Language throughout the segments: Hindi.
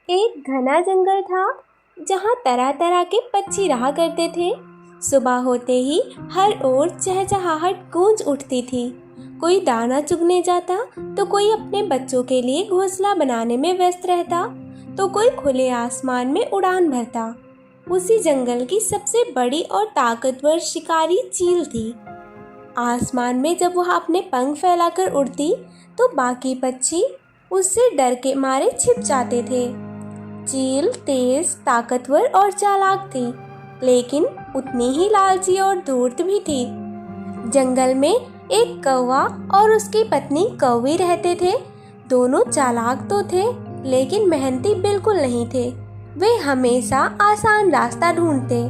एक घना जंगल था जहाँ तरह तरह के पक्षी रहा करते थे। सुबह होते ही हर ओर चहचहाहट गूंज उठती थी। कोई दाना चुगने जाता तो कोई अपने बच्चों के लिए घोंसला बनाने में व्यस्त रहता तो कोई खुले आसमान में उड़ान भरता। उसी जंगल की सबसे बड़ी और ताकतवर शिकारी चील थी। आसमान में जब वह अपने पंख फैलाकर उड़ती तो बाकी पक्षी उससे डर के मारे छिप जाते थे। चील तेज, ताकतवर और चालाक थी, लेकिन उतनी ही लालची और धूर्त भी थी। जंगल में एक कौवा और उसकी पत्नी कौवी रहते थे। दोनों चालाक तो थे, लेकिन मेहनती बिल्कुल नहीं थे। वे हमेशा आसान रास्ता ढूंढते,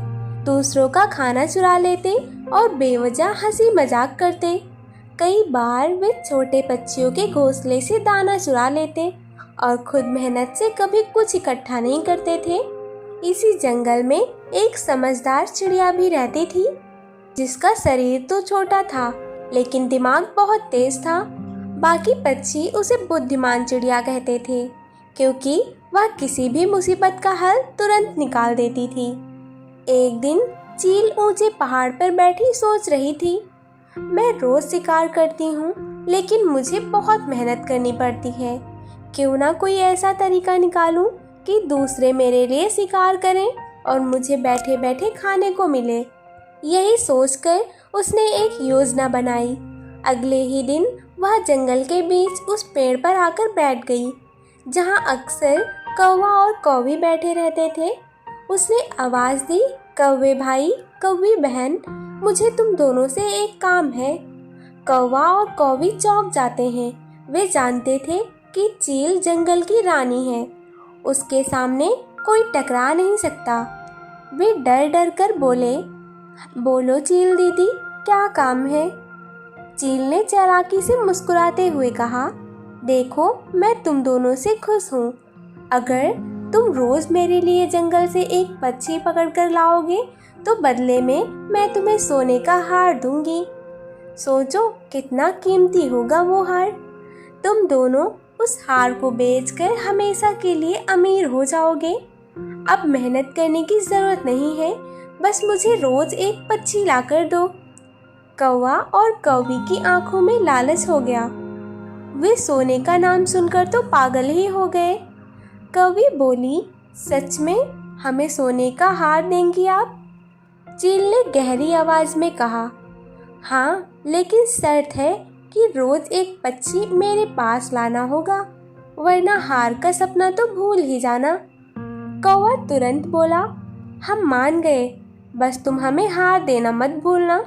दूसरों का खाना चुरा लेते और बेवजह हंसी मजाक करते। कई बार वे छोटे पक्षियों के घोंसले से दाना चुरा लेते और खुद मेहनत से कभी कुछ इकट्ठा नहीं करते थे। इसी जंगल में एक समझदार चिड़िया भी रहती थी, जिसका शरीर तो छोटा था, लेकिन दिमाग बहुत तेज था। बाकी पक्षी उसे बुद्धिमान चिड़िया कहते थे, क्योंकि वह किसी भी मुसीबत का हल तुरंत निकाल देती थी। एक दिन चील ऊंचे पहाड़ पर बैठी सोच रही थी, मैं रोज शिकार करती हूँ, लेकिन मुझे बहुत मेहनत करनी पड़ती है। क्यों ना कोई ऐसा तरीका निकालूं कि दूसरे मेरे लिए शिकार करें और मुझे बैठे बैठे खाने को मिले। यही सोचकर उसने एक योजना बनाई। अगले ही दिन वह जंगल के बीच उस पेड़ पर आकर बैठ गई, जहाँ अक्सर कौवा और कौवी बैठे रहते थे। उसने आवाज़ दी, कौवे भाई, कौवी बहन, मुझे तुम दोनों से एक काम है। कौवा और कौवी चौंक जाते हैं। वे जानते थे कि चील जंगल की रानी है, उसके सामने कोई टकरा नहीं सकता। वे डर डर कर बोले, बोलो चील दीदी, क्या काम है? चील ने चालाकी से मुस्कुराते हुए कहा, देखो, मैं तुम दोनों से खुश हूँ। अगर तुम रोज मेरे लिए जंगल से एक पक्षी पकड़ कर लाओगे तो बदले में मैं तुम्हें सोने का हार दूंगी। सोचो कितना कीमती होगा वो हार। तुम दोनों उस हार को बेचकर हमेशा के लिए अमीर हो जाओगे। अब मेहनत करने की जरूरत नहीं है, बस मुझे रोज एक पक्षी लाकर दो। कौवा और कौवी की आंखों में लालच हो गया। वे सोने का नाम सुनकर तो पागल ही हो गए। कौवी बोली, सच में हमें सोने का हार देंगी आप? चील ने गहरी आवाज में कहा, हाँ, लेकिन शर्त है कि रोज एक पक्षी मेरे पास लाना होगा, वरना हार का सपना तो भूल ही जाना। कौवा तुरंत बोला, हम मान गए, बस तुम हमें हार देना मत भूलना।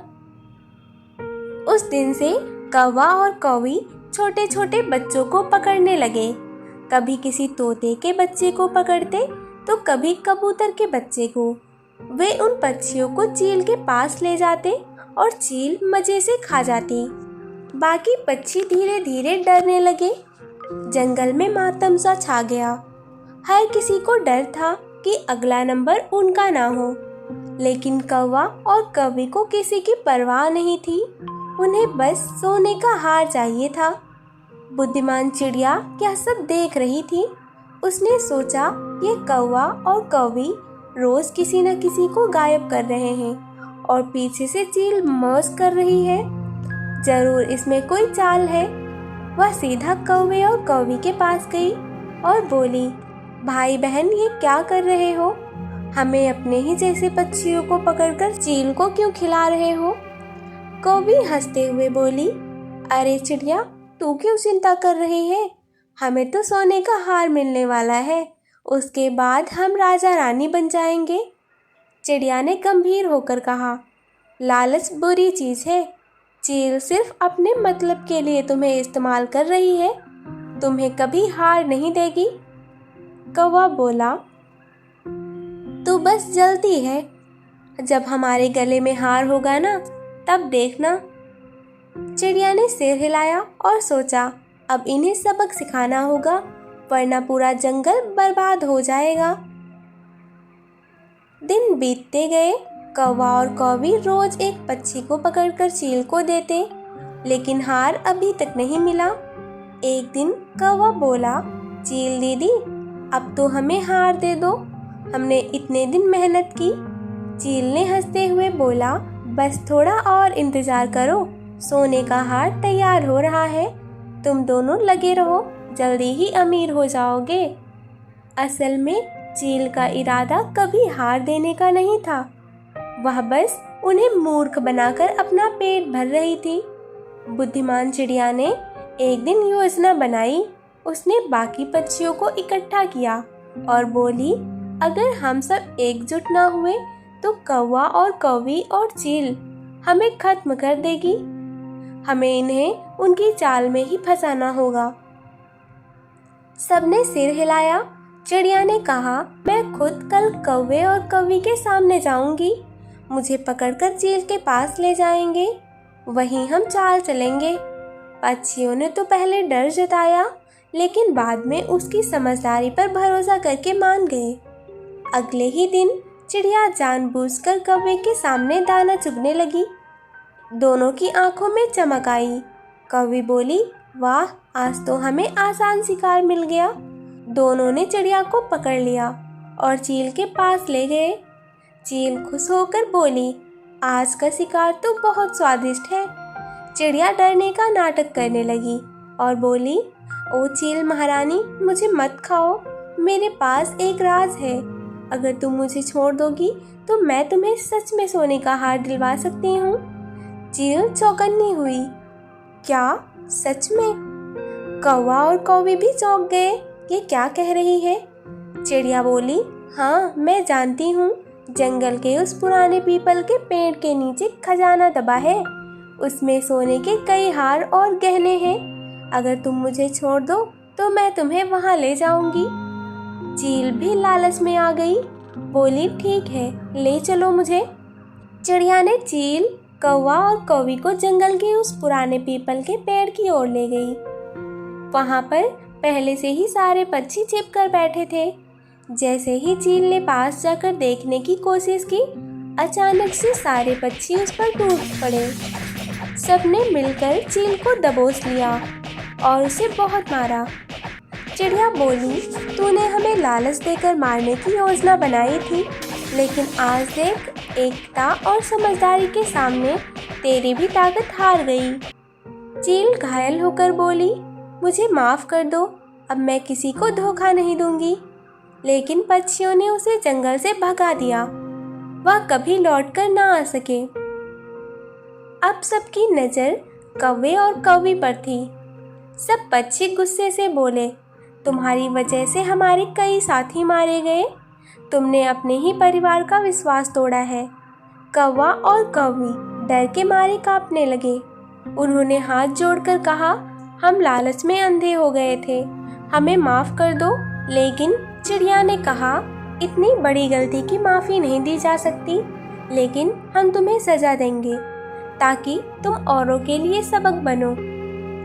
उस दिन से कौवा और कौवी छोटे छोटे बच्चों को पकड़ने लगे। कभी किसी तोते के बच्चे को पकड़ते तो कभी कबूतर के बच्चे को। वे उन पक्षियों को चील के पास ले जाते और चील मजे से खा जाती। बाकी पक्षी धीरे धीरे डरने लगे। जंगल में मातम सा छा गया। हर किसी को डर था कि अगला नंबर उनका ना हो, लेकिन कौवा और कौवी को किसी की परवाह नहीं थी। उन्हें बस सोने का हार चाहिए था। बुद्धिमान चिड़िया यह सब देख रही थी। उसने सोचा, ये कौवा और कौवी रोज किसी न किसी को गायब कर रहे हैं और पीछे से चील मौज कर रही है। जरूर इसमें कोई चाल है। वह सीधा कौवे और कौवी के पास गई और बोली, भाई बहन, ये क्या कर रहे हो? हमें अपने ही जैसे पक्षियों को पकड़कर चील को क्यों खिला रहे हो? कौवी हंसते हुए बोली, अरे चिड़िया, तू क्यों चिंता कर रही है? हमें तो सोने का हार मिलने वाला है, उसके बाद हम राजा रानी बन जाएंगे। चिड़िया ने गंभीर होकर कहा, लालच बुरी चीज है। चील सिर्फ अपने मतलब के लिए तुम्हें इस्तेमाल कर रही है, तुम्हें कभी हार नहीं देगी। कौवा बोला, तू बस जलती है, जब हमारे गले में हार होगा ना, तब देखना। चिड़िया ने सिर हिलाया और सोचा, अब इन्हें सबक सिखाना होगा, वरना पूरा जंगल बर्बाद हो जाएगा। दिन बीतते गए। कौवा और कौवी रोज एक पक्षी को पकड़कर चील को देते, लेकिन हार अभी तक नहीं मिला। एक दिन कौवा बोला, चील दीदी, अब तो हमें हार दे दो, हमने इतने दिन मेहनत की। चील ने हंसते हुए बोला, बस थोड़ा और इंतजार करो, सोने का हार तैयार हो रहा है। तुम दोनों लगे रहो, जल्दी ही अमीर हो जाओगे। असल में चील का इरादा कभी हार देने का नहीं था, वह बस उन्हें मूर्ख बनाकर अपना पेट भर रही थी। बुद्धिमान चिड़िया ने एक दिन योजना बनाई। उसने बाकी पक्षियों को इकट्ठा किया और बोली, अगर हम सब एकजुट ना हुए तो कौवा और कौवी और चील हमें खत्म कर देगी। हमें इन्हें उनकी चाल में ही फंसाना होगा। सबने सिर हिलाया। चिड़िया ने कहा, मैं खुद कल कौवे और कौवी के सामने जाऊंगी। मुझे पकड़कर चील के पास ले जाएंगे, वहीं हम चाल चलेंगे। पक्षियों ने तो पहले डर जताया, लेकिन बाद में उसकी समझदारी पर भरोसा करके मान गए। अगले ही दिन चिड़िया जानबूझकर कौवे के सामने दाना चुगने लगी। दोनों की आंखों में चमक आई। कौवी बोली, वाह, आज तो हमें आसान शिकार मिल गया। दोनों ने चिड़िया को पकड़ लिया और चील के पास ले गए। चील खुश होकर बोली, आज का शिकार तो बहुत स्वादिष्ट है। चिड़िया डरने का नाटक करने लगी और बोली, ओ चील महारानी, मुझे मत खाओ, मेरे पास एक राज है। अगर तुम मुझे छोड़ दोगी तो मैं तुम्हें सच में सोने का हार दिलवा सकती हूँ। चील चौकन्नी हुई, क्या सच में? कौवा और कौवी भी चौंक गए, ये क्या कह रही है? चिड़िया बोली, हाँ, मैं जानती हूँ, जंगल के उस पुराने पीपल के पेड़ के नीचे खजाना दबा है। उसमें सोने के कई हार और गहने हैं। अगर तुम मुझे छोड़ दो तो मैं तुम्हें वहाँ ले जाऊंगी। चील भी लालच में आ गई, बोली, ठीक है, ले चलो मुझे। चिड़िया ने चील, कौवा और कौवी को जंगल के उस पुराने पीपल के पेड़ की ओर ले गई। वहाँ पर पहले से ही सारे पक्षी छिपकर बैठे थे। जैसे ही चील ने पास जाकर देखने की कोशिश की, अचानक से सारे पक्षी उस पर टूट पड़े। सबने मिलकर चील को दबोच लिया और उसे बहुत मारा। चिड़िया बोली, तूने हमें लालच देकर मारने की योजना बनाई थी, लेकिन आज देख, एकता और समझदारी के सामने तेरी भी ताकत हार गई। चील घायल होकर बोली, मुझे माफ़ कर दो, अब मैं किसी को धोखा नहीं दूंगी। लेकिन पक्षियों ने उसे जंगल से भगा दिया, वह कभी लौटकर ना आ सके। अब सबकी नज़र कौवे और कौवी पर थी। सब पक्षी गुस्से से बोले, तुम्हारी वजह से हमारे कई साथी मारे गए। तुमने अपने ही परिवार का विश्वास तोड़ा है। कौवा और कौवी डर के मारे कांपने लगे। उन्होंने हाथ जोड़कर कहा, हम लालच में अंधे हो गए थे, हमें माफ़ कर दो। लेकिन चिड़िया ने कहा, इतनी बड़ी गलती की माफ़ी नहीं दी जा सकती, लेकिन हम तुम्हें सज़ा देंगे ताकि तुम औरों के लिए सबक बनो।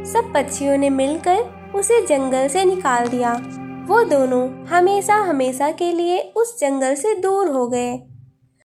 सब पक्षियों ने मिलकर उसे जंगल से निकाल दिया। वो दोनों हमेशा हमेशा के लिए उस जंगल से दूर हो गए।